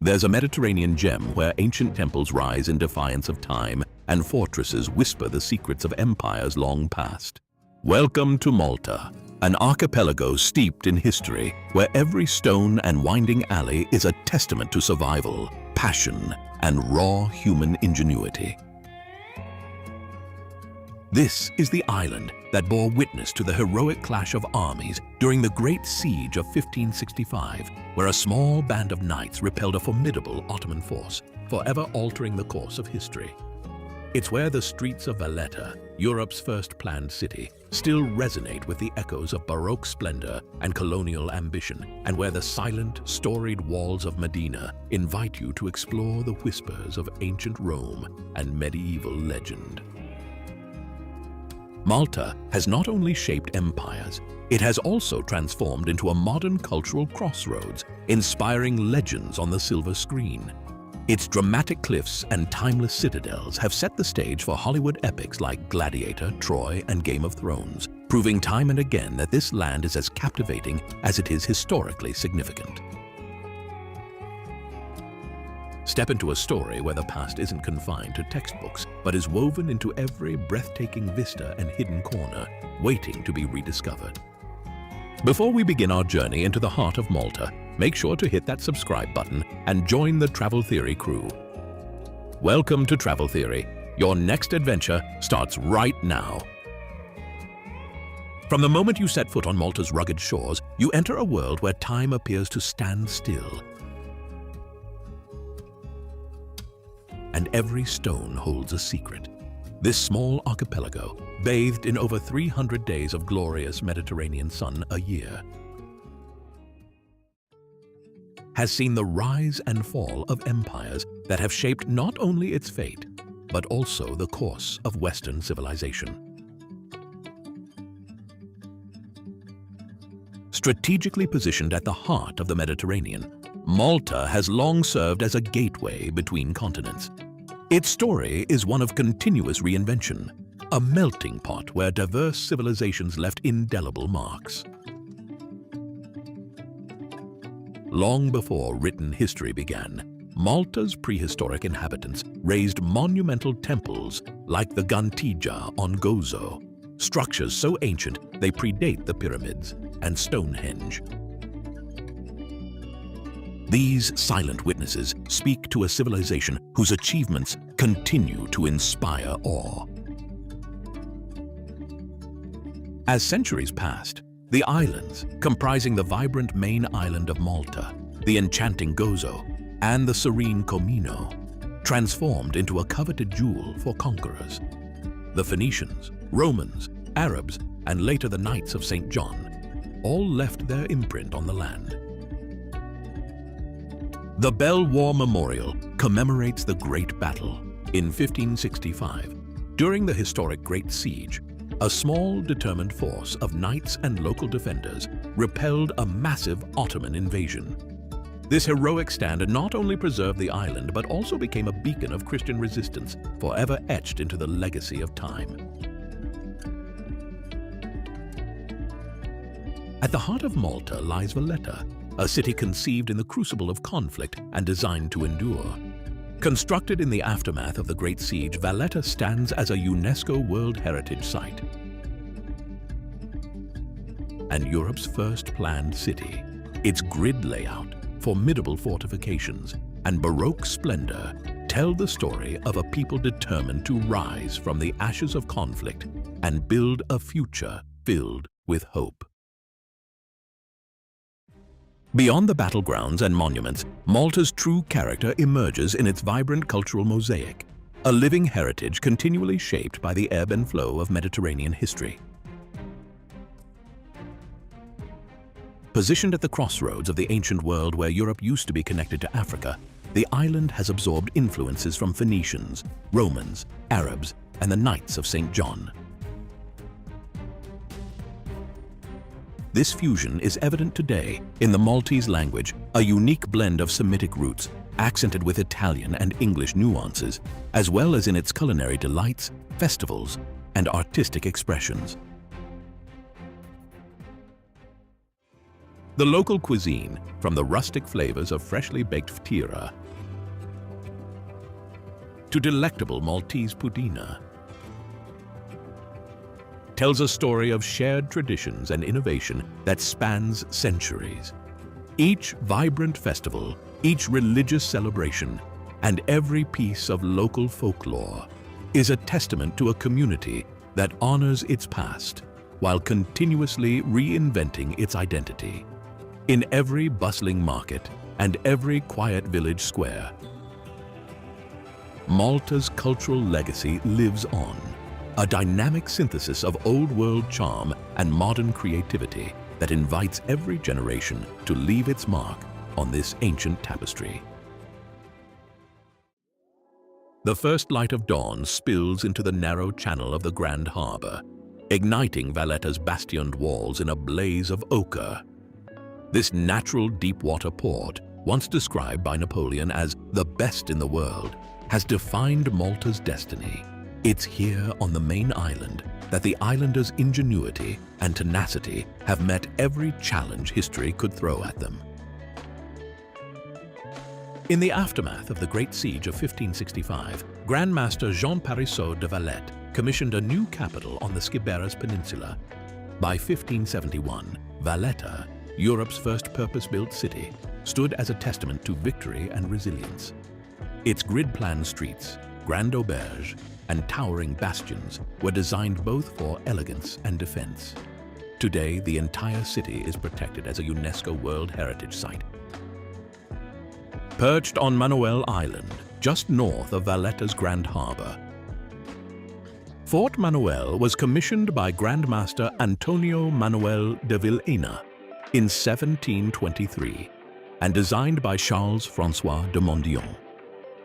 There's a Mediterranean gem where ancient temples rise in defiance of time and fortresses whisper the secrets of empires long past. Welcome to Malta, an archipelago steeped in history where every stone and winding alley is a testament to survival, passion, and raw human ingenuity. This is the island that bore witness to the heroic clash of armies during the Great Siege of 1565, where a small band of knights repelled a formidable Ottoman force, forever altering the course of history. It's where the streets of Valletta, Europe's first planned city, still resonate with the echoes of Baroque splendor and colonial ambition, and where the silent, storied walls of Medina invite you to explore the whispers of ancient Rome and medieval legend. Malta has not only shaped empires, it has also transformed into a modern cultural crossroads, inspiring legends on the silver screen. Its dramatic cliffs and timeless citadels have set the stage for Hollywood epics like Gladiator, Troy, and Game of Thrones, proving time and again that this land is as captivating as it is historically significant. Step into a story where the past isn't confined to textbooks, but is woven into every breathtaking vista and hidden corner, waiting to be rediscovered. Before we begin our journey into the heart of Malta, make sure to hit that subscribe button and join the Travel Theory crew. Welcome to Travel Theory. Your next adventure starts right now. From the moment you set foot on Malta's rugged shores, you enter a world where time appears to stand still. And every stone holds a secret. This small archipelago, bathed in over 300 days of glorious Mediterranean sun a year, has seen the rise and fall of empires that have shaped not only its fate, but also the course of Western civilization. Strategically positioned at the heart of the Mediterranean, Malta has long served as a gateway between continents. Its story is one of continuous reinvention, a melting pot where diverse civilizations left indelible marks. Long before written history began, Malta's prehistoric inhabitants raised monumental temples like the Gantija on Gozo, structures so ancient they predate the pyramids and Stonehenge. These silent witnesses speak to a civilization whose achievements continue to inspire awe. As centuries passed, the islands, comprising the vibrant main island of Malta, the enchanting Gozo, and the serene Comino, transformed into a coveted jewel for conquerors. The Phoenicians, Romans, Arabs, and later the Knights of St. John all left their imprint on the land. The Bell War Memorial commemorates the Great Battle. In 1565, during the historic Great Siege, a small, determined force of knights and local defenders repelled a massive Ottoman invasion. This heroic stand not only preserved the island, but also became a beacon of Christian resistance, forever etched into the legacy of time. At the heart of Malta lies Valletta, a city conceived in the crucible of conflict and designed to endure. Constructed in the aftermath of the Great Siege, Valletta stands as a UNESCO World Heritage Site and Europe's first planned city. Its grid layout, formidable fortifications, and Baroque splendor tell the story of a people determined to rise from the ashes of conflict and build a future filled with hope. Beyond the battlegrounds and monuments, Malta's true character emerges in its vibrant cultural mosaic, a living heritage continually shaped by the ebb and flow of Mediterranean history. Positioned at the crossroads of the ancient world where Europe used to be connected to Africa, the island has absorbed influences from Phoenicians, Romans, Arabs, and the Knights of St. John. This fusion is evident today in the Maltese language, a unique blend of Semitic roots, accented with Italian and English nuances, as well as in its culinary delights, festivals, and artistic expressions. The local cuisine, from the rustic flavors of freshly baked ftira to delectable Maltese pudina, tells a story of shared traditions and innovation that spans centuries. Each vibrant festival, each religious celebration, and every piece of local folklore is a testament to a community that honors its past while continuously reinventing its identity. In every bustling market and every quiet village square, Malta's cultural legacy lives on, a dynamic synthesis of old-world charm and modern creativity that invites every generation to leave its mark on this ancient tapestry. The first light of dawn spills into the narrow channel of the Grand Harbor, igniting Valletta's bastioned walls in a blaze of ochre. This natural deep-water port, once described by Napoleon as the best in the world, has defined Malta's destiny. It's here on the main island that the islanders' ingenuity and tenacity have met every challenge history could throw at them. In the aftermath of the Great Siege of 1565, Grand Master Jean Parisot de Valletta commissioned a new capital on the Skiberas Peninsula. By 1571, Valletta, Europe's first purpose-built city, stood as a testament to victory and resilience. Its grid-planned streets, grand auberge, and towering bastions were designed both for elegance and defense. Today, the entire city is protected as a UNESCO World Heritage Site. Perched on Manoel Island, just north of Valletta's Grand Harbor, Fort Manoel was commissioned by Grand Master Antonio Manuel de Vilhena in 1723 and designed by Charles-François de Mondillon.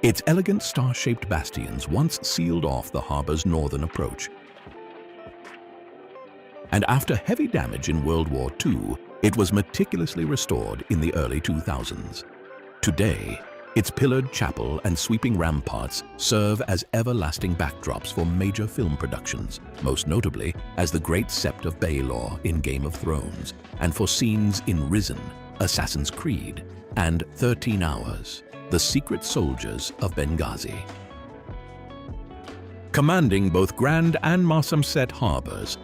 Its elegant star-shaped bastions once sealed off the harbor's northern approach. And after heavy damage in World War II, it was meticulously restored in the early 2000s. Today, its pillared chapel and sweeping ramparts serve as everlasting backdrops for major film productions, most notably as the Great Sept of Baelor in Game of Thrones, and for scenes in Risen, Assassin's Creed, and 13 Hours, The Secret Soldiers of Benghazi. Commanding both Grand and Marsaxlokk harbors,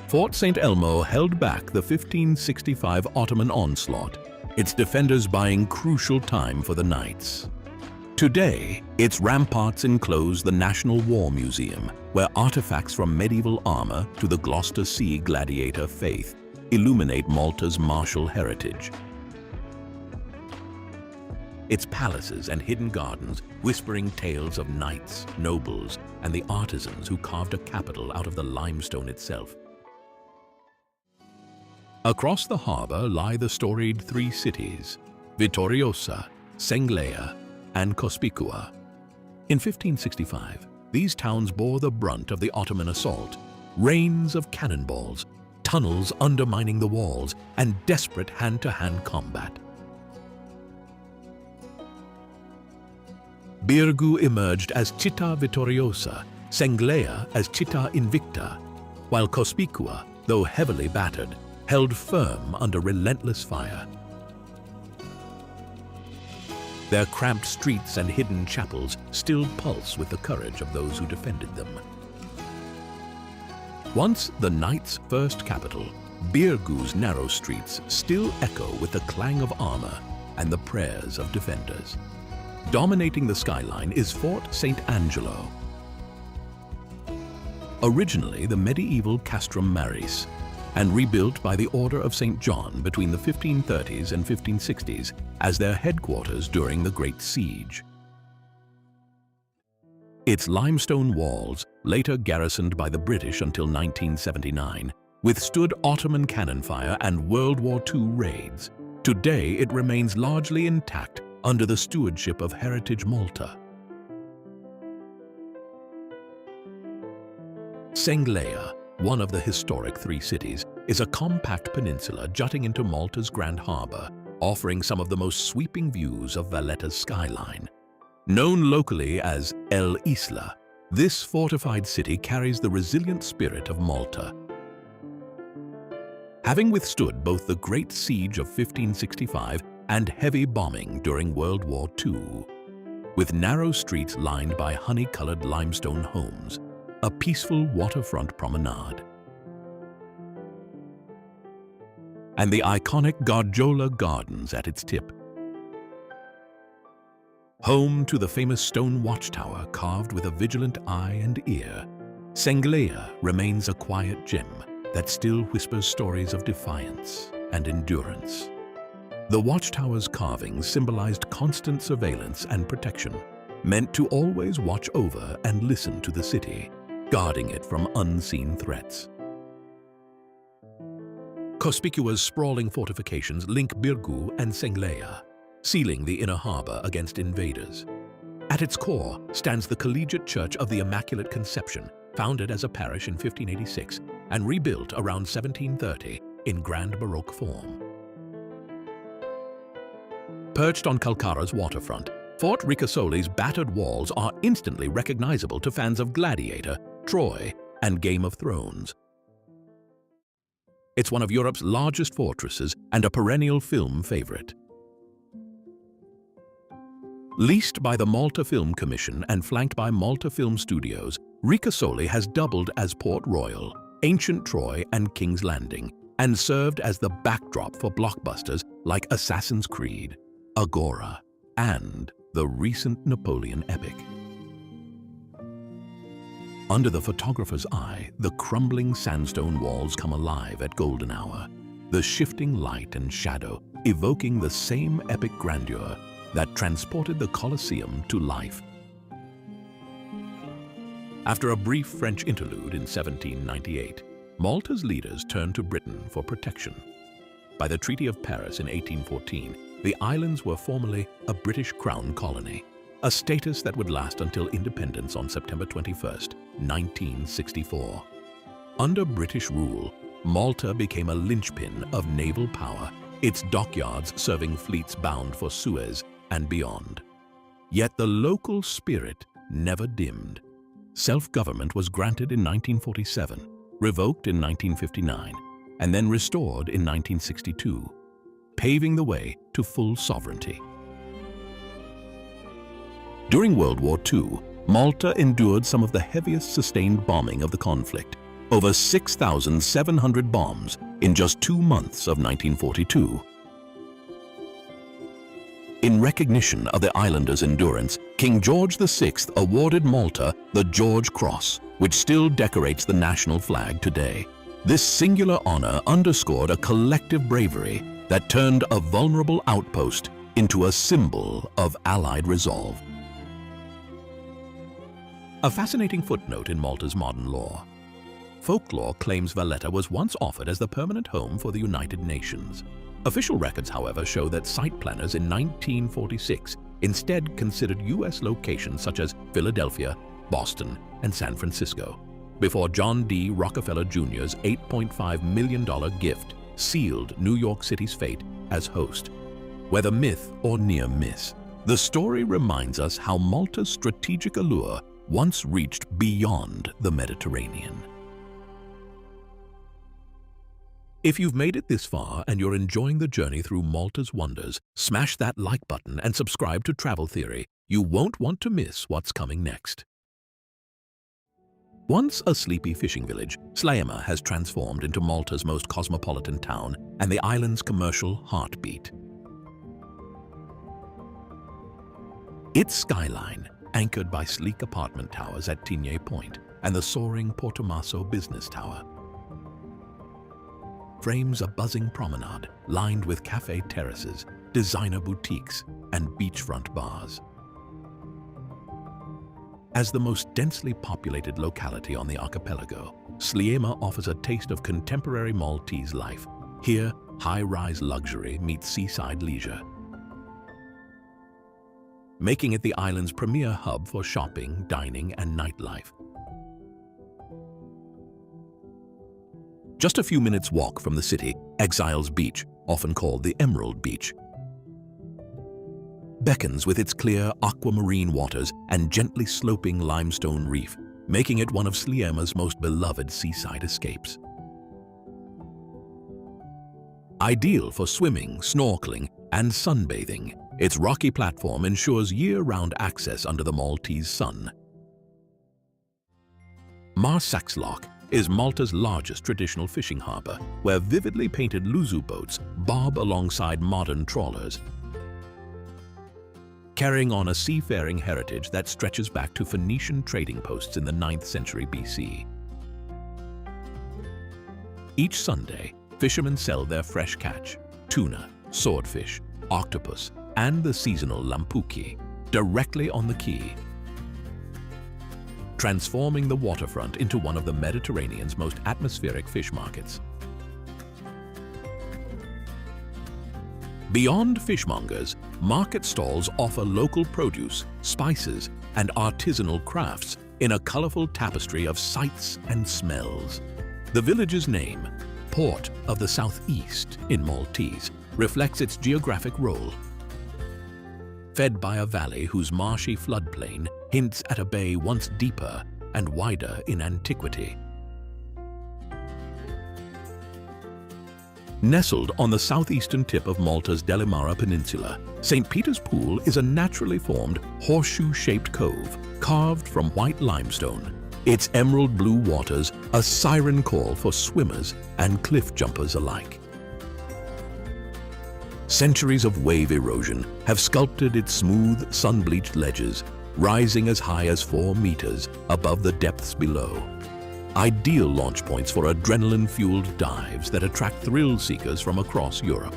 Fort St. Elmo held back the 1565 Ottoman onslaught, its defenders buying crucial time for the Knights. Today, its ramparts enclose the National War Museum, where artifacts from medieval armor to the Gloucester Sea Gladiator faith illuminate Malta's martial heritage. Its palaces and hidden gardens whispering tales of knights, nobles, and the artisans who carved a capital out of the limestone itself. Across the harbor lie the storied three cities, Vittoriosa, Senglea, and Cospicua. In 1565, these towns bore the brunt of the Ottoman assault, rains of cannonballs, tunnels undermining the walls, and desperate hand-to-hand combat. Birgu emerged as Città Vittoriosa, Senglea as Città Invicta, while Cospicua, though heavily battered, held firm under relentless fire. Their cramped streets and hidden chapels still pulse with the courage of those who defended them. Once the Knights' first capital, Birgu's narrow streets still echo with the clang of armor and the prayers of defenders. Dominating the skyline is Fort St. Angelo. Originally the medieval Castrum Maris, and rebuilt by the Order of St. John between the 1530s and 1560s as their headquarters during the Great Siege. Its limestone walls, later garrisoned by the British until 1979, withstood Ottoman cannon fire and World War II raids. Today it remains largely intact under the stewardship of Heritage Malta. Senglea, one of the historic three cities, is a compact peninsula jutting into Malta's Grand Harbor, offering some of the most sweeping views of Valletta's skyline. Known locally as El Isla, this fortified city carries the resilient spirit of Malta. having withstood both the Great Siege of 1565 and heavy bombing during World War II. With narrow streets lined by honey-colored limestone homes, a peaceful waterfront promenade, and the iconic Garjola Gardens at its tip. Home to the famous stone watchtower carved with a vigilant eye and ear, Senglea remains a quiet gem that still whispers stories of defiance and endurance. The watchtower's carvings symbolized constant surveillance and protection, meant to always watch over and listen to the city, guarding it from unseen threats. Cospicua's sprawling fortifications link Birgu and Senglea, sealing the inner harbor against invaders. At its core stands the Collegiate Church of the Immaculate Conception, founded as a parish in 1586 and rebuilt around 1730 in Grand Baroque form. Perched on Calcara's waterfront, Fort Ricasoli's battered walls are instantly recognizable to fans of Gladiator, Troy, and Game of Thrones. It's one of Europe's largest fortresses and a perennial film favorite. Leased by the Malta Film Commission and flanked by Malta Film Studios, Ricasoli has doubled as Port Royal, ancient Troy, and King's Landing, and served as the backdrop for blockbusters like Assassin's Creed, Agora, and the recent Napoleon epic. Under the photographer's eye, the crumbling sandstone walls come alive at golden hour, the shifting light and shadow evoking the same epic grandeur that transported the Colosseum to life. After a brief French interlude in 1798, Malta's leaders turned to Britain for protection. By the Treaty of Paris in 1814, the islands were formally a British Crown colony, a status that would last until independence on September 21, 1964. Under British rule, Malta became a linchpin of naval power, its dockyards serving fleets bound for Suez and beyond. Yet the local spirit never dimmed. Self-government was granted in 1947, revoked in 1959, and then restored in 1962, paving the way to full sovereignty. During World War II, Malta endured some of the heaviest sustained bombing of the conflict, over 6,700 bombs in just 2 months of 1942. In recognition of the islanders' endurance, King George VI awarded Malta the George Cross, which still decorates the national flag today. This singular honor underscored a collective bravery that turned a vulnerable outpost into a symbol of Allied resolve. A fascinating footnote in Malta's modern law. Folklore claims Valletta was once offered as the permanent home for the United Nations. Official records, however, show that site planners in 1946 instead considered U.S. locations such as Philadelphia, Boston, and San Francisco, before John D. Rockefeller Jr.'s $8.5 million gift sealed New York City's fate as host. Whether myth or near miss, the story reminds us how Malta's strategic allure once reached beyond the Mediterranean. If you've made it this far and you're enjoying the journey through Malta's wonders, smash that like button and subscribe to Travel Theory. You won't want to miss what's coming next. Once a sleepy fishing village, Sliema has transformed into Malta's most cosmopolitan town and the island's commercial heartbeat. Its skyline, anchored by sleek apartment towers at Tigné Point and the soaring Portomaso Business Tower, frames a buzzing promenade lined with cafe terraces, designer boutiques, and beachfront bars. As the most densely populated locality on the archipelago, Sliema offers a taste of contemporary Maltese life. Here, high-rise luxury meets seaside leisure, making it the island's premier hub for shopping, dining, and nightlife. Just a few minutes' walk from the city, Exiles Beach, often called the Emerald Beach, beckons with its clear aquamarine waters and gently sloping limestone reef, making it one of Sliema's most beloved seaside escapes. Ideal for swimming, snorkeling, and sunbathing, its rocky platform ensures year-round access under the Maltese sun. Marsaxlokk is Malta's largest traditional fishing harbor, where vividly painted luzu boats bob alongside modern trawlers, carrying on a seafaring heritage that stretches back to Phoenician trading posts in the 9th century BC. Each Sunday, fishermen sell their fresh catch, tuna, swordfish, octopus, and the seasonal lampuki, directly on the quay, transforming the waterfront into one of the Mediterranean's most atmospheric fish markets. Beyond fishmongers, market stalls offer local produce, spices, and artisanal crafts in a colorful tapestry of sights and smells. The village's name, Port of the Southeast in Maltese, reflects its geographic role. Fed by a valley whose marshy floodplain hints at a bay once deeper and wider in antiquity. Nestled on the southeastern tip of Malta's Delimara Peninsula, St. Peter's Pool is a naturally formed horseshoe-shaped cove carved from white limestone, its emerald blue waters a siren call for swimmers and cliff jumpers alike. Centuries of wave erosion have sculpted its smooth, sun-bleached ledges, rising as high as 4 meters above the depths below. Ideal launch points for adrenaline-fueled dives that attract thrill seekers from across Europe.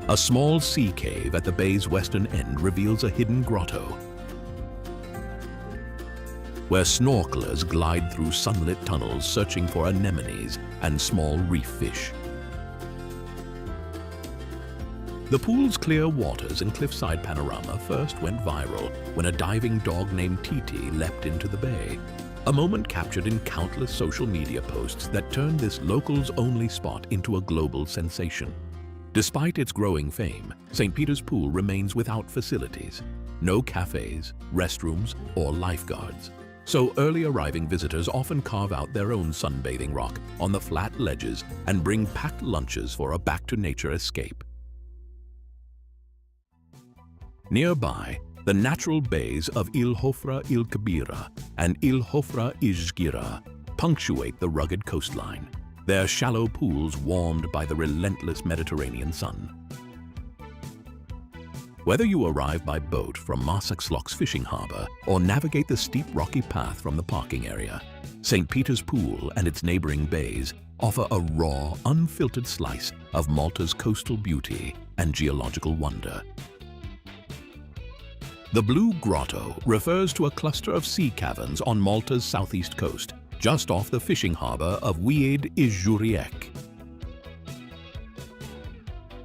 A small sea cave at the bay's western end reveals a hidden grotto, where snorkelers glide through sunlit tunnels searching for anemones and small reef fish. The pool's clear waters and cliffside panorama first went viral when a diving dog named Titi leapt into the bay, a moment captured in countless social media posts that turned this locals-only spot into a global sensation. Despite its growing fame, St. Peter's Pool remains without facilities, no cafes, restrooms, or lifeguards. So early arriving visitors often carve out their own sunbathing rock on the flat ledges and bring packed lunches for a back-to-nature escape. Nearby, the natural bays of Il Hofra Il Kabira and Il Hofra Izgira punctuate the rugged coastline, their shallow pools warmed by the relentless Mediterranean sun. Whether you arrive by boat from Marsaxlokk's fishing harbor or navigate the steep rocky path from the parking area, St. Peter's Pool and its neighboring bays offer a raw, unfiltered slice of Malta's coastal beauty and geological wonder. The Blue Grotto refers to a cluster of sea caverns on Malta's southeast coast, just off the fishing harbor of Wied Ijuriek,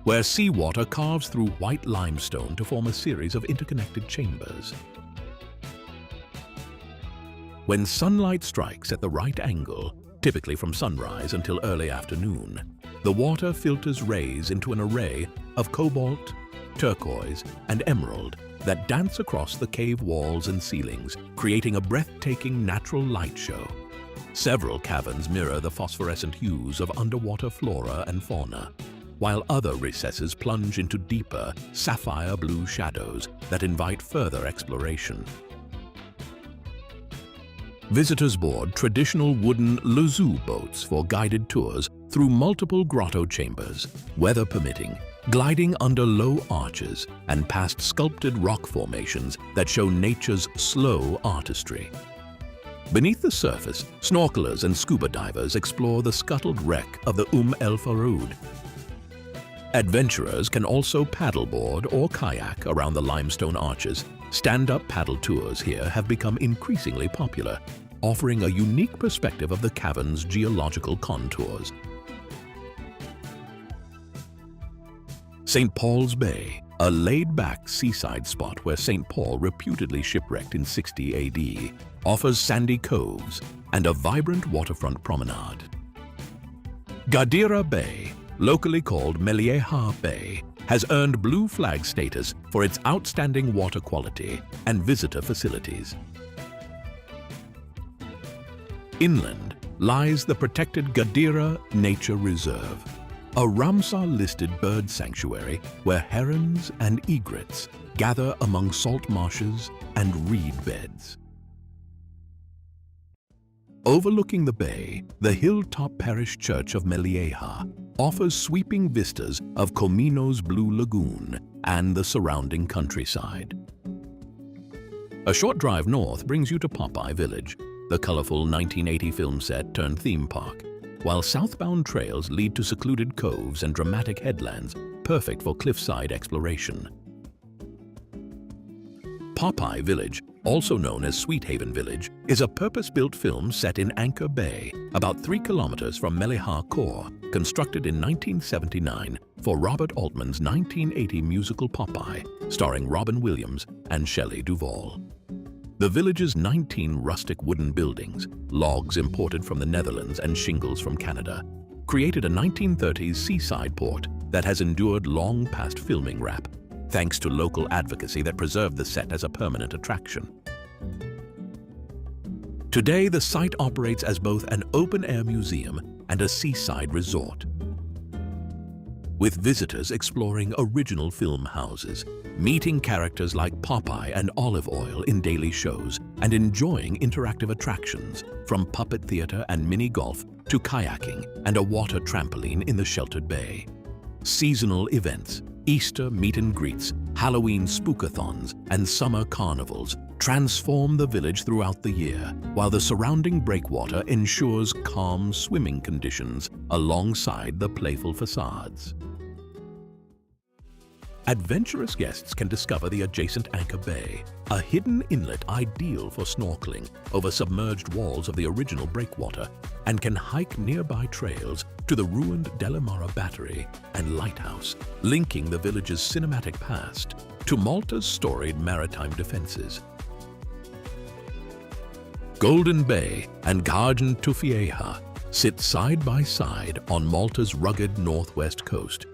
where seawater carves through white limestone to form a series of interconnected chambers. When sunlight strikes at the right angle, typically from sunrise until early afternoon, the water filters rays into an array of cobalt, turquoise, and emerald that dance across the cave walls and ceilings, creating a breathtaking natural light show. Several caverns mirror the phosphorescent hues of underwater flora and fauna, while other recesses plunge into deeper, sapphire blue shadows that invite further exploration. Visitors board traditional wooden luzu boats for guided tours through multiple grotto chambers, weather permitting, gliding under low arches and past sculpted rock formations that show nature's slow artistry. Beneath the surface, snorkelers and scuba divers explore the scuttled wreck of the El Faroud. Adventurers can also paddleboard or kayak around the limestone arches. Stand-up paddle tours here have become increasingly popular, offering a unique perspective of the cavern's geological contours. St. Paul's Bay, a laid-back seaside spot where St. Paul reputedly shipwrecked in 60 AD, offers sandy coves and a vibrant waterfront promenade. Gadira Bay, locally called Melieha Bay, has earned Blue Flag status for its outstanding water quality and visitor facilities. Inland, lies the protected Gladiator Nature Reserve, a Ramsar-listed bird sanctuary where herons and egrets gather among salt marshes and reed beds. Overlooking the bay, the hilltop parish church of Melieha offers sweeping vistas of Comino's Blue Lagoon and the surrounding countryside. A short drive north brings you to Popeye Village, the colorful 1980 film set turned theme park, while southbound trails lead to secluded coves and dramatic headlands perfect for cliffside exploration. Popeye Village, also known as Sweet Haven Village, is a purpose-built film set in Anchor Bay, about 3 kilometers from Melieha Core, constructed in 1979 for Robert Altman's 1980 musical Popeye, starring Robin Williams and Shelley Duvall. The village's 19 rustic wooden buildings, logs imported from the Netherlands and shingles from Canada, created a 1930s seaside port that has endured long past filming wrap, thanks to local advocacy that preserved the set as a permanent attraction. Today, the site operates as both an open-air museum and a seaside resort, with visitors exploring original film houses, meeting characters like Popeye and Olive Oyl in daily shows, and enjoying interactive attractions from puppet theater and mini golf to kayaking and a water trampoline in the sheltered bay. Seasonal events, Easter meet and greets, Halloween spookathons, and summer carnivals transform the village throughout the year, while the surrounding breakwater ensures calm swimming conditions alongside the playful facades. Adventurous guests can discover the adjacent Anchor Bay, a hidden inlet ideal for snorkeling over submerged walls of the original breakwater, and can hike nearby trails to the ruined Delamara Battery and Lighthouse, linking the village's cinematic past to Malta's storied maritime defenses. Golden Bay and Garden Tufieha sit side by side on Malta's rugged northwest coast,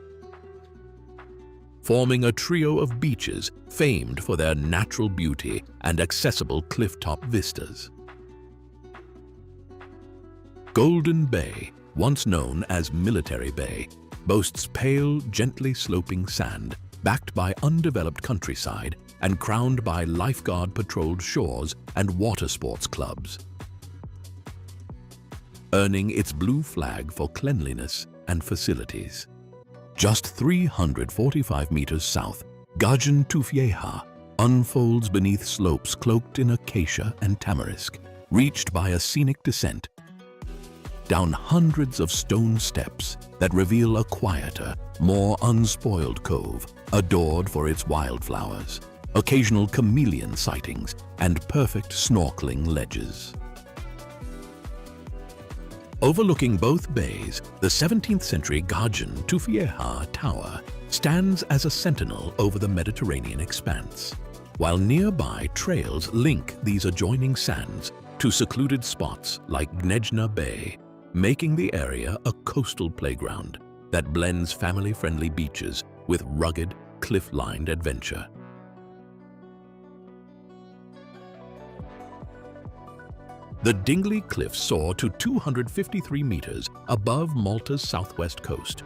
forming a trio of beaches famed for their natural beauty and accessible clifftop vistas. Golden Bay, once known as Military Bay, boasts pale, gently sloping sand, backed by undeveloped countryside and crowned by lifeguard-patrolled shores and water sports clubs, earning its blue flag for cleanliness and facilities. Just 345 meters south, Garden Tufieha unfolds beneath slopes cloaked in acacia and tamarisk, reached by a scenic descent down hundreds of stone steps that reveal a quieter, more unspoiled cove, adored for its wildflowers, occasional chameleon sightings, and perfect snorkeling ledges. Overlooking both bays, the 17th century Garden Tufieha Tower stands as a sentinel over the Mediterranean expanse, while nearby trails link these adjoining sands to secluded spots like Gnejna Bay, making the area a coastal playground that blends family-friendly beaches with rugged, cliff-lined adventure. The Dingli Cliffs soar to 253 meters above Malta's southwest coast,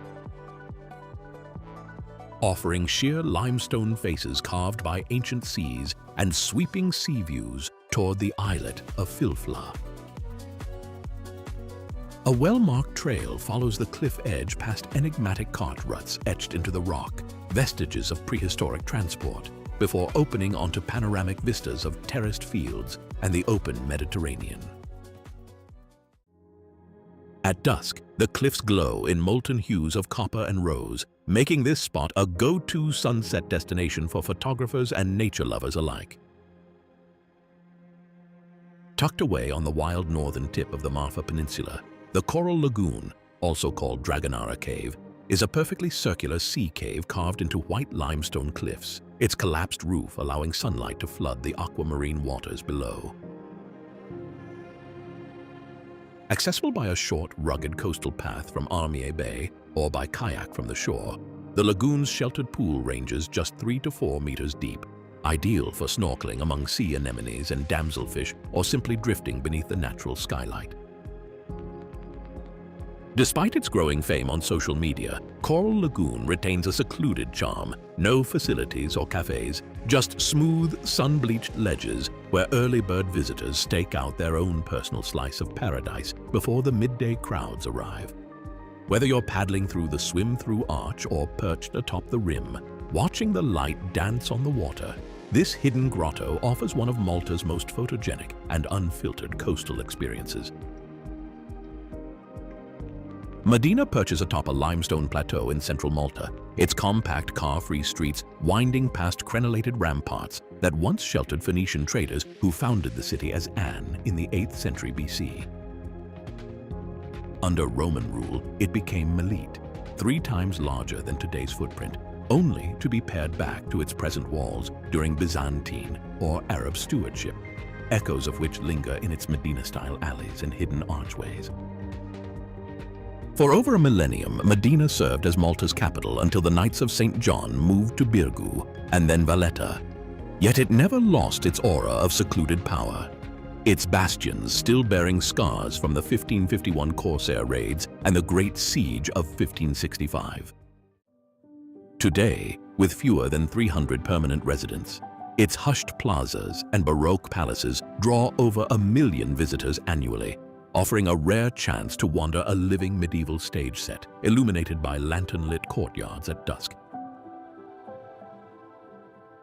offering sheer limestone faces carved by ancient seas and sweeping sea views toward the islet of Filfla. A well-marked trail follows the cliff edge past enigmatic cart ruts etched into the rock, vestiges of prehistoric transport, before opening onto panoramic vistas of terraced fields and the open Mediterranean. At dusk, the cliffs glow in molten hues of copper and rose, making this spot a go-to sunset destination for photographers and nature lovers alike. Tucked away on the wild northern tip of the Marfa Peninsula, the Coral Lagoon, also called Dragonara Cave, is a perfectly circular sea cave carved into white limestone cliffs, its collapsed roof allowing sunlight to flood the aquamarine waters below. Accessible by a short, rugged coastal path from Armier Bay or by kayak from the shore, the lagoon's sheltered pool ranges just 3 to 4 meters deep, ideal for snorkeling among sea anemones and damselfish or simply drifting beneath the natural skylight. Despite its growing fame on social media, Coral Lagoon retains a secluded charm. No facilities or cafes, just smooth, sun-bleached ledges where early bird visitors stake out their own personal slice of paradise before the midday crowds arrive. Whether you're paddling through the swim-through arch or perched atop the rim, watching the light dance on the water, this hidden grotto offers one of Malta's most photogenic and unfiltered coastal experiences. Medina perches atop a limestone plateau in central Malta, its compact car-free streets winding past crenellated ramparts that once sheltered Phoenician traders who founded the city as An in the 8th century BC. Under Roman rule, it became Melite, 3 times larger than today's footprint, only to be pared back to its present walls during Byzantine or Arab stewardship, echoes of which linger in its Medina-style alleys and hidden archways. For over a millennium, Medina served as Malta's capital until the Knights of St. John moved to Birgu and then Valletta. Yet it never lost its aura of secluded power, its bastions still bearing scars from the 1551 Corsair raids and the Great Siege of 1565. Today, with fewer than 300 permanent residents, its hushed plazas and Baroque palaces draw over 1 million visitors annually, offering a rare chance to wander a living medieval stage set, illuminated by lantern-lit courtyards at dusk.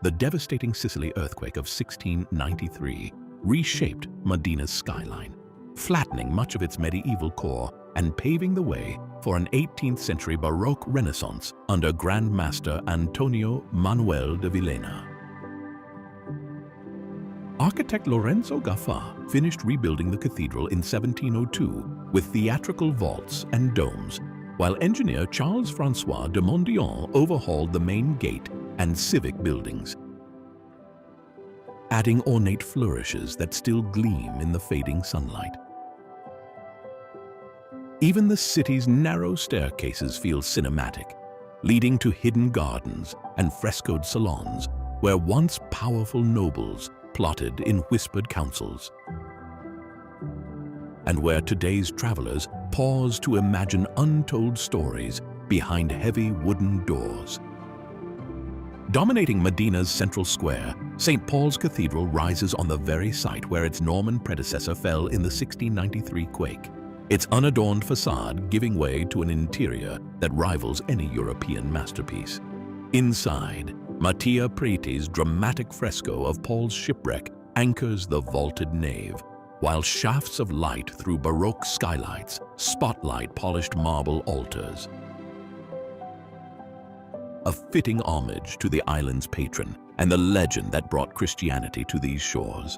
The devastating Sicily earthquake of 1693 reshaped Medina's skyline, flattening much of its medieval core and paving the way for an 18th century Baroque renaissance under Grand Master Antonio Manuel de Villena. Architect Lorenzo Gaffa finished rebuilding the cathedral in 1702 with theatrical vaults and domes, while engineer Charles-François de Mondion overhauled the main gate and civic buildings, adding ornate flourishes that still gleam in the fading sunlight. Even the city's narrow staircases feel cinematic, leading to hidden gardens and frescoed salons where once powerful nobles plotted in whispered councils, and where today's travelers pause to imagine untold stories behind heavy wooden doors. Dominating Medina's central square, St. Paul's Cathedral rises on the very site where its Norman predecessor fell in the 1693 quake, its unadorned facade giving way to an interior that rivals any European masterpiece. Inside, Mattia Preti's dramatic fresco of Paul's shipwreck anchors the vaulted nave, while shafts of light through Baroque skylights spotlight polished marble altars. A fitting homage to the island's patron and the legend that brought Christianity to these shores.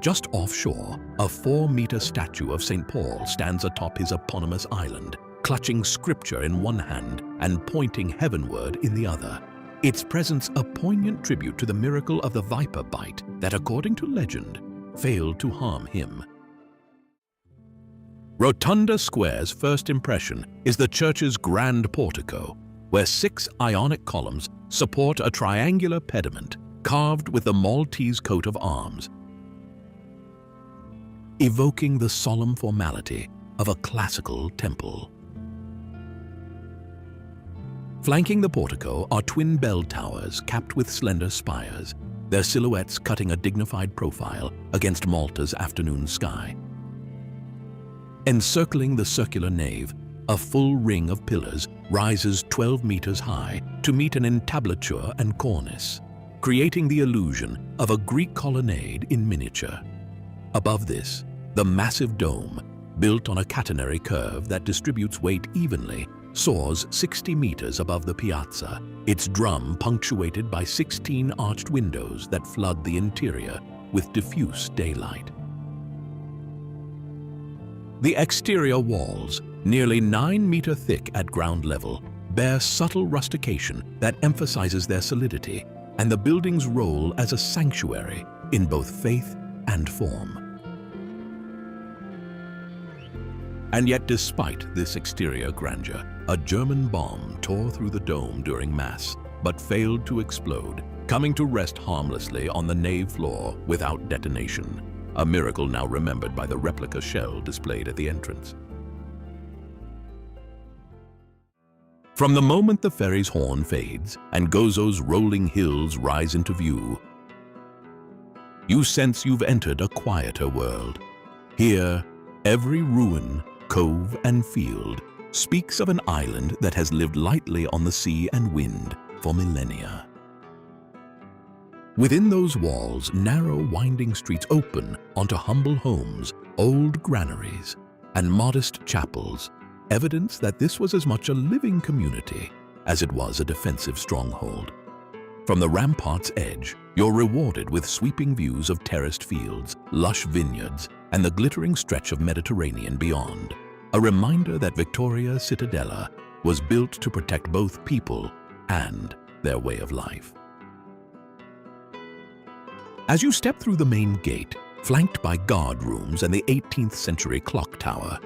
Just offshore, a 4-meter statue of St. Paul stands atop his eponymous island, clutching scripture in one hand and pointing heavenward in the other. Its presence a poignant tribute to the miracle of the viper bite that, according to legend, failed to harm him. Rotunda Square's first impression is the church's grand portico, where 6 Ionic columns support a triangular pediment carved with the Maltese coat of arms, evoking the solemn formality of a classical temple. Flanking the portico are twin bell towers capped with slender spires, their silhouettes cutting a dignified profile against Malta's afternoon sky. Encircling the circular nave, a full ring of pillars rises 12 meters high to meet an entablature and cornice, creating the illusion of a Greek colonnade in miniature. Above this, the massive dome, built on a catenary curve that distributes weight evenly, soars 60 meters above the piazza, its drum punctuated by 16 arched windows that flood the interior with diffuse daylight. The exterior walls, nearly 9 meters thick at ground level, bear subtle rustication that emphasizes their solidity and the building's role as a sanctuary in both faith and form. And yet, despite this exterior grandeur, a German bomb tore through the dome during Mass, but failed to explode, coming to rest harmlessly on the nave floor without detonation. a miracle now remembered by the replica shell displayed at the entrance. From the moment the ferry's horn fades and Gozo's rolling hills rise into view, you sense you've entered a quieter world. Here, every ruin, cove, and field speaks of an island that has lived lightly on the sea and wind for millennia. Within those walls, narrow, winding streets open onto humble homes, old granaries, and modest chapels, evidence that this was as much a living community as it was a defensive stronghold. From the rampart's edge, you're rewarded with sweeping views of terraced fields, lush vineyards, and the glittering stretch of Mediterranean beyond, a reminder that Victoria Cittadella was built to protect both people and their way of life. As you step through the main gate, flanked by guard rooms and the 18th century clock tower,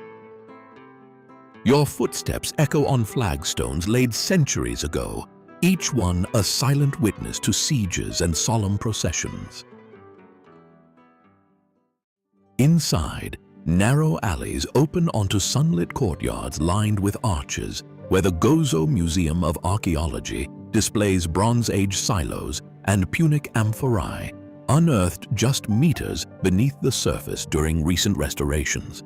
your footsteps echo on flagstones laid centuries ago, each one a silent witness to sieges and solemn processions. Inside, narrow alleys open onto sunlit courtyards lined with arches, where the Gozo Museum of Archaeology displays Bronze Age silos and Punic amphorae, unearthed just meters beneath the surface during recent restorations.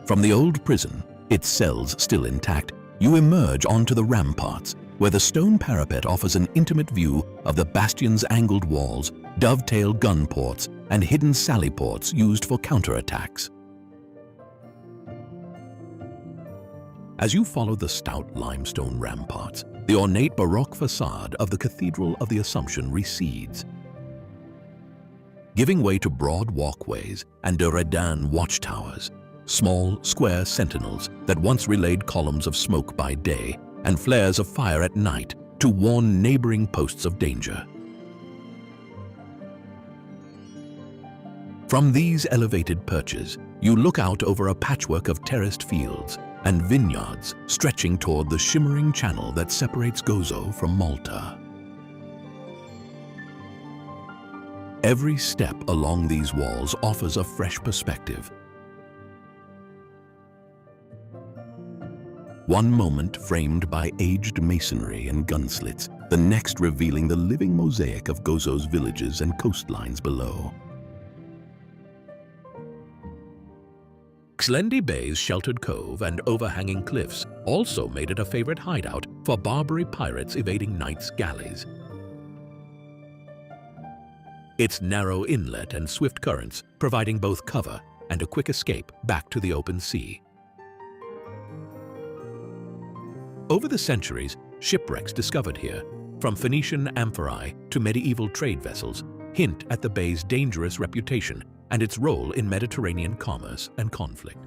From the old prison, its cells still intact, you emerge onto the ramparts, where the stone parapet offers an intimate view of the bastion's angled walls, dovetail gun ports, and hidden sally ports used for counterattacks. As you follow the stout limestone ramparts, the ornate Baroque facade of the Cathedral of the Assumption recedes, giving way to broad walkways and de Redin watchtowers, small, square sentinels that once relayed columns of smoke by day and flares of fire at night to warn neighboring posts of danger. From these elevated perches, you look out over a patchwork of terraced fields and vineyards stretching toward the shimmering channel that separates Gozo from Malta. Every step along these walls offers a fresh perspective. One moment framed by aged masonry and gun slits, the next revealing the living mosaic of Gozo's villages and coastlines below. Xlendi Bay's sheltered cove and overhanging cliffs also made it a favorite hideout for Barbary pirates evading Knight's galleys. Its narrow inlet and swift currents providing both cover and a quick escape back to the open sea. Over the centuries, shipwrecks discovered here, from Phoenician amphorae to medieval trade vessels, hint at the bay's dangerous reputation and its role in Mediterranean commerce and conflict.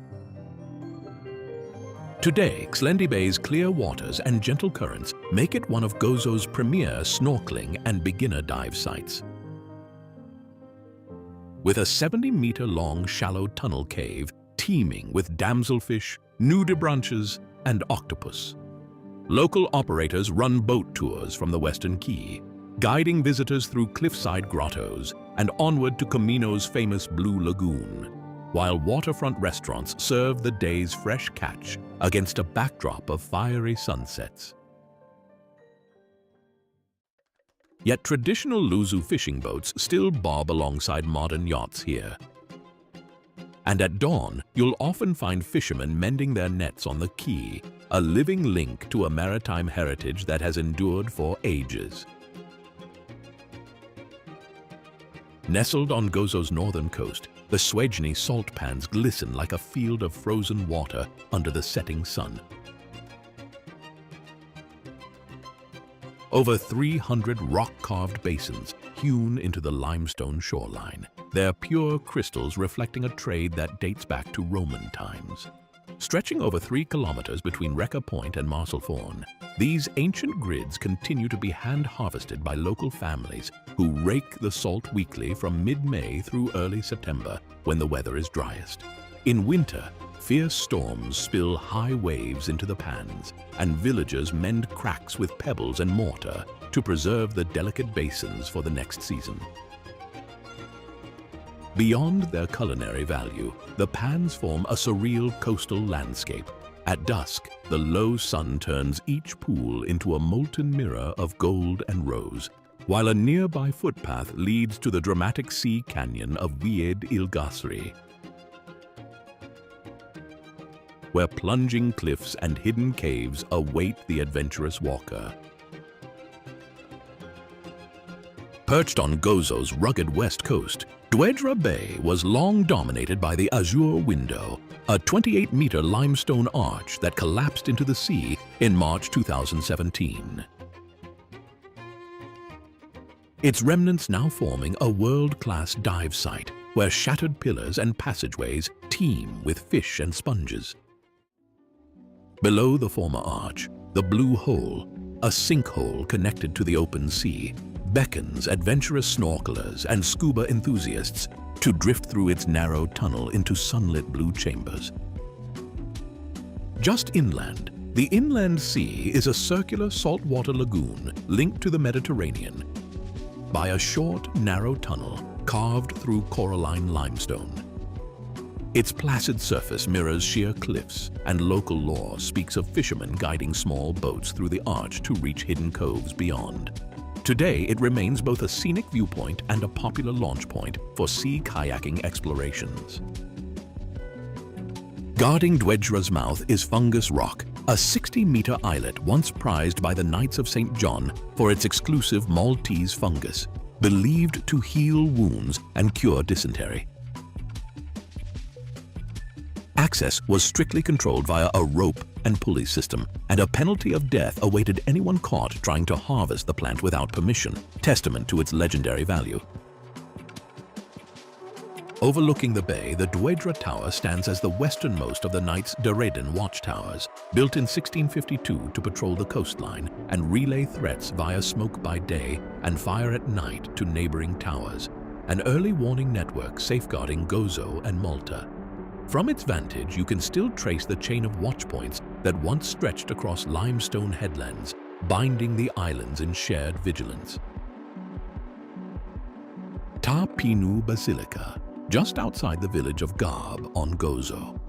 Today, Xlendi Bay's clear waters and gentle currents make it one of Gozo's premier snorkeling and beginner dive sites. With a 70-meter-long shallow tunnel cave teeming with damselfish, nudibranches, and octopus. Local operators run boat tours from the Western Quay, guiding visitors through cliffside grottos and onward to Comino's famous Blue Lagoon, while waterfront restaurants serve the day's fresh catch against a backdrop of fiery sunsets. Yet traditional Luzu fishing boats still bob alongside modern yachts here. And at dawn, you'll often find fishermen mending their nets on the quay, a living link to a maritime heritage that has endured for ages. Nestled on Gozo's northern coast, the Suegni salt pans glisten like a field of frozen water under the setting sun. Over 300 rock-carved basins hewn into the limestone shoreline, their pure crystals reflecting a trade that dates back to Roman times. Stretching over 3 kilometers between Recca Point and Marsaxlokk, these ancient grids continue to be hand-harvested by local families who rake the salt weekly from mid-May through early September when the weather is driest. In winter, fierce storms spill high waves into the pans, and villagers mend cracks with pebbles and mortar to preserve the delicate basins for the next season. Beyond their culinary value, the pans form a surreal coastal landscape. At dusk, the low sun turns each pool into a molten mirror of gold and rose, while a nearby footpath leads to the dramatic sea canyon of Wied Il Gasri, where plunging cliffs and hidden caves await the adventurous walker. Perched on Gozo's rugged west coast, Dwedra Bay was long dominated by the Azure Window, a 28-meter limestone arch that collapsed into the sea in March 2017. Its remnants now forming a world-class dive site where shattered pillars and passageways teem with fish and sponges. Below the former arch, the Blue Hole, a sinkhole connected to the open sea, beckons adventurous snorkelers and scuba enthusiasts to drift through its narrow tunnel into sunlit blue chambers. Just inland, the Inland Sea is a circular saltwater lagoon linked to the Mediterranean by a short, narrow tunnel carved through coralline limestone. Its placid surface mirrors sheer cliffs, and local lore speaks of fishermen guiding small boats through the arch to reach hidden coves beyond. Today, it remains both a scenic viewpoint and a popular launch point for sea kayaking explorations. Guarding Dwedra's mouth is Fungus Rock, a 60-meter islet once prized by the Knights of St. John for its exclusive Maltese fungus, believed to heal wounds and cure dysentery. Access was strictly controlled via a rope and pulley system, and a penalty of death awaited anyone caught trying to harvest the plant without permission, testament to its legendary value. Overlooking the bay, the Dwedra Tower stands as the westernmost of the Knights Dereden watchtowers, built in 1652 to patrol the coastline and relay threats via smoke by day and fire at night to neighboring towers, an early warning network safeguarding Gozo and Malta. From its vantage, you can still trace the chain of watchpoints that once stretched across limestone headlands, binding the islands in shared vigilance. Ta Pinu Basilica, just outside the village of Garb on Gozo,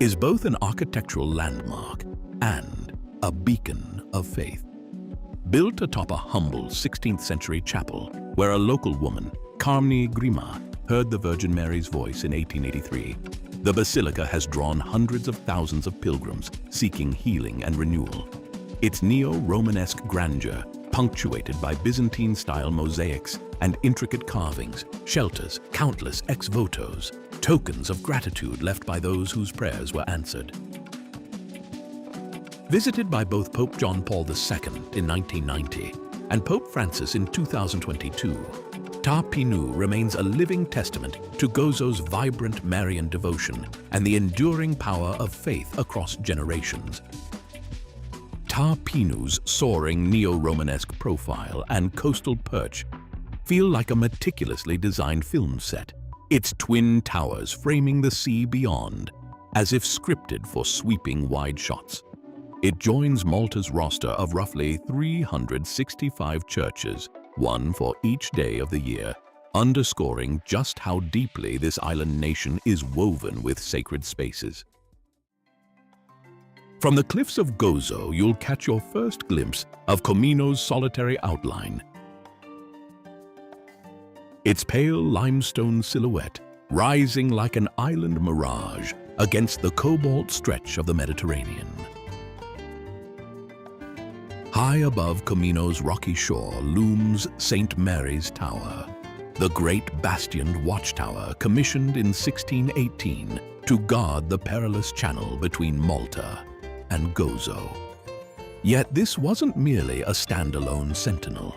is both an architectural landmark and a beacon of faith. Built atop a humble 16th century chapel where a local woman, Carmni Grima, heard the Virgin Mary's voice in 1883, the basilica has drawn hundreds of thousands of pilgrims seeking healing and renewal. Its neo-Romanesque grandeur, punctuated by Byzantine-style mosaics and intricate carvings, shelters countless ex-votos, tokens of gratitude left by those whose prayers were answered. Visited by both Pope John Paul II in 1990 and Pope Francis in 2022, Ta Pinu remains a living testament to Gozo's vibrant Marian devotion and the enduring power of faith across generations. Ta Pinu's soaring neo-Romanesque profile and coastal perch feel like a meticulously designed film set, its twin towers framing the sea beyond, as if scripted for sweeping wide shots. It joins Malta's roster of roughly 365 churches, one for each day of the year, underscoring just how deeply this island nation is woven with sacred spaces. From the cliffs of Gozo, you'll catch your first glimpse of Comino's solitary outline. Its pale limestone silhouette rising like an island mirage against the cobalt stretch of the Mediterranean. High above Comino's rocky shore looms St. Mary's Tower, the great bastioned watchtower commissioned in 1618 to guard the perilous channel between Malta and Gozo. Yet this wasn't merely a standalone sentinel.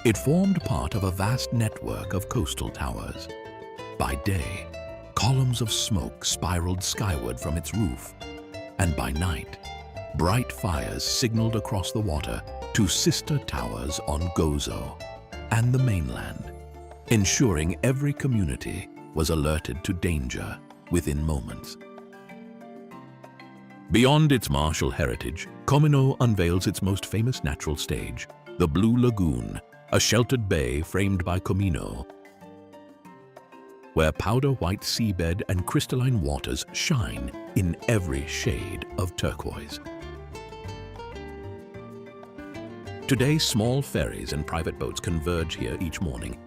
It formed part of a vast network of coastal towers. By day, columns of smoke spiraled skyward from its roof, and by night, bright fires signaled across the water to sister towers on Gozo and the mainland, ensuring every community was alerted to danger within moments. Beyond its martial heritage, Comino unveils its most famous natural stage, the Blue Lagoon, a sheltered bay framed by Comino, where powder white seabed and crystalline waters shine in every shade of turquoise. Today, small ferries and private boats converge here each morning,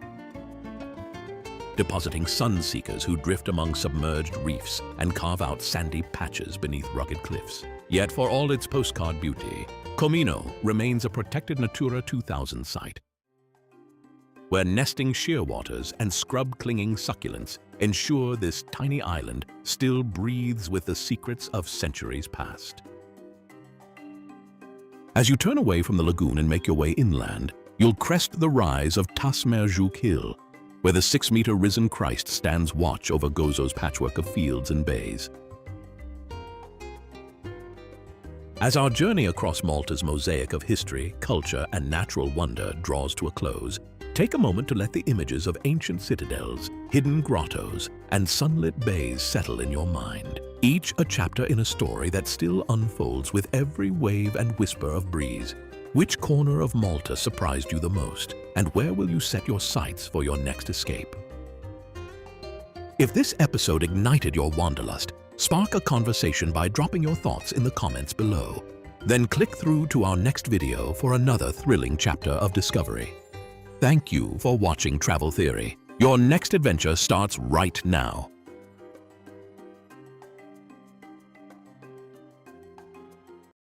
depositing sun seekers who drift among submerged reefs and carve out sandy patches beneath rugged cliffs. Yet for all its postcard beauty, Comino remains a protected Natura 2000 site, where nesting shearwaters and scrub-clinging succulents ensure this tiny island still breathes with the secrets of centuries past. As you turn away from the lagoon and make your way inland, you'll crest the rise of Tasmerjuk Hill, where the 6-meter risen Christ stands watch over Gozo's patchwork of fields and bays. As our journey across Malta's mosaic of history, culture, and natural wonder draws to a close, take a moment to let the images of ancient citadels, hidden grottos, and sunlit bays settle in your mind. Each a chapter in a story that still unfolds with every wave and whisper of breeze. Which corner of Malta surprised you the most, and where will you set your sights for your next escape? If this episode ignited your wanderlust, spark a conversation by dropping your thoughts in the comments below. Then click through to our next video for another thrilling chapter of discovery. Thank you for watching Travel Theory. Your next adventure starts right now.